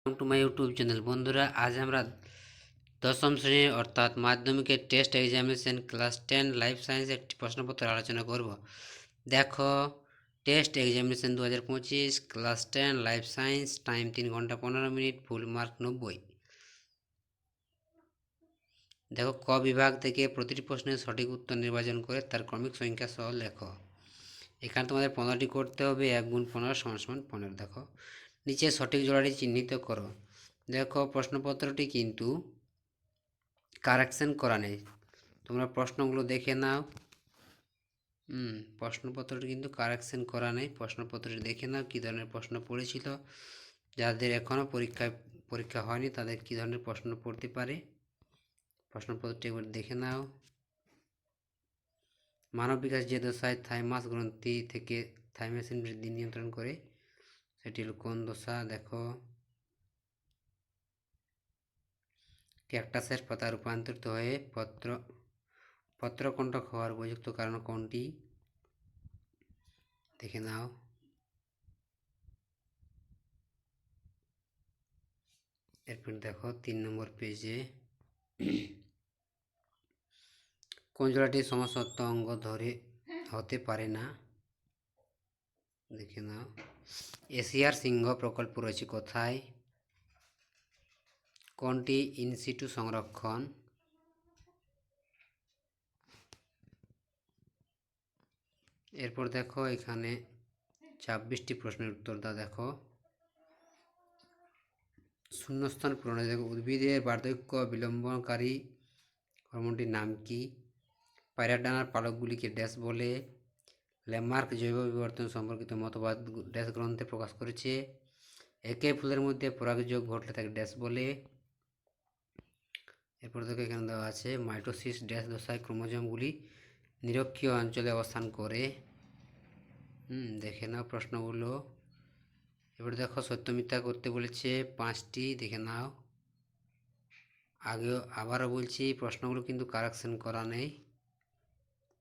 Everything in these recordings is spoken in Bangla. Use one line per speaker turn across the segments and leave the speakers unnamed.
To my YouTube channel. বন্ধুরা, আজ আমরা দশম শ্রেণীর অর্থাৎ মাধ্যমিকের test examination class 10 life science একটি প্রশ্নপত্র আলোচনা করব। দেখো, test examination 2025 class 10 life science, time 3 ঘন্টা 15 মিনিট, ফুল মার্ক 90। দেখো, ক বিভাগ থেকে প্রতিটি প্রশ্নের সঠিক উত্তর নির্বাচন করে তার ক্রমিক সংখ্যা সহ লেখো। এখানে তোমাদের 15টি করতে হবে। 1 গুণ 15 সমান 15। দেখো, নিচে সঠিক জোড়াটি চিহ্নিত করো। দেখো, প্রশ্নপত্রটি কিন্তু কারেকশন করা নেই, তোমরা প্রশ্নগুলো দেখে নাও। প্রশ্নপত্রটি কিন্তু কারেকশন করা নেই। প্রশ্নপত্রটি দেখে নাও কী ধরনের প্রশ্ন পড়েছিল। যাদের এখনও পরীক্ষা হয়নি তাদের কী ধরনের প্রশ্ন পড়তে পারে প্রশ্নপত্রটি একবার দেখে নাও। মানব বিকাশ যে দশায় থাইমাস গ্রন্থি থেকে থাইমাসিন বৃদ্ধি নিয়ন্ত্রণ করে সেটি হল কোন দশা? দেখো, ক্যাকটাসের পাতা রূপান্তরিত হয়ে পত্রকণ্টক হওয়ার উপযুক্ত কারণ কোনটি? দেখে নাও। এরপর দেখো 3 নম্বর পেজে কোন জোড়াটি সমসত্ব অঙ্গ ধরে হতে পারে না? দেখে নাও। এশিয়ার সিংহ প্রকল্প রয়েছে কোথায়? কোনটি ইনসিটু সংরক্ষণ? এরপর দেখো, এখানে 26টি প্রশ্নের উত্তর দাও। দেখো, শূন্যস্থান পূরণে দেখো, উদ্ভিদের বার্ধক্য বিলম্বনকারী হরমোনটির নাম কি? পায়রার ডানার পালকগুলিকে ড্যাশ বলে? ল্যামার্ক জৈব বিবর্তন সম্পর্কিত মতবাদ ড্যাশ গ্রন্থে প্রকাশ করেছে? একে ফুলের মধ্যে পরাগযোগ ঘটলে তাকে ড্যাশ বলে? এরপর দেখো, এখানে দেওয়া আছে মাইটোসিস ড্যাশ দশায় ক্রোমোজোমগুলি নিরক্ষীয় অঞ্চলে অবস্থান করে। দেখে নাও প্রশ্নগুলো। এবার দেখো, সত্য মিথ্যা করতে বলেছে 5টি, দেখে নাও। আবারও বলছি, প্রশ্নগুলো কিন্তু কারেকশন করা নেই,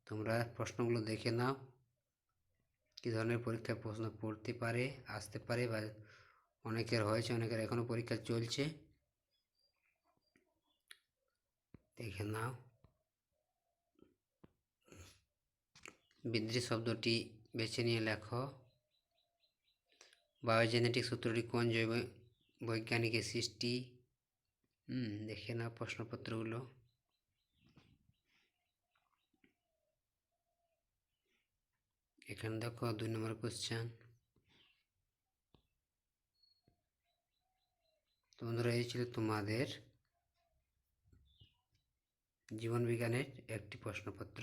তোমরা প্রশ্নগুলো দেখে নাও কী ধরনের পরীক্ষায় প্রশ্ন পড়তে পারে, আসতে পারে, বা অনেকের হয়েছে, অনেকের এখনও পরীক্ষা চলছে, দেখে নাও। বৃদ্ধি শব্দটি বেছে নিয়ে লেখো। বায়োজেনেটিক সূত্রটি কোন জৈব বৈজ্ঞানিকের সৃষ্টি? দেখে নাও প্রশ্নপত্রগুলো। এখানে দেখো 2 নম্বর কোশ্চেন। তো বন্ধুরা, এই ছিল তোমাদের জীবন বিজ্ঞানের একটি প্রশ্নপত্র।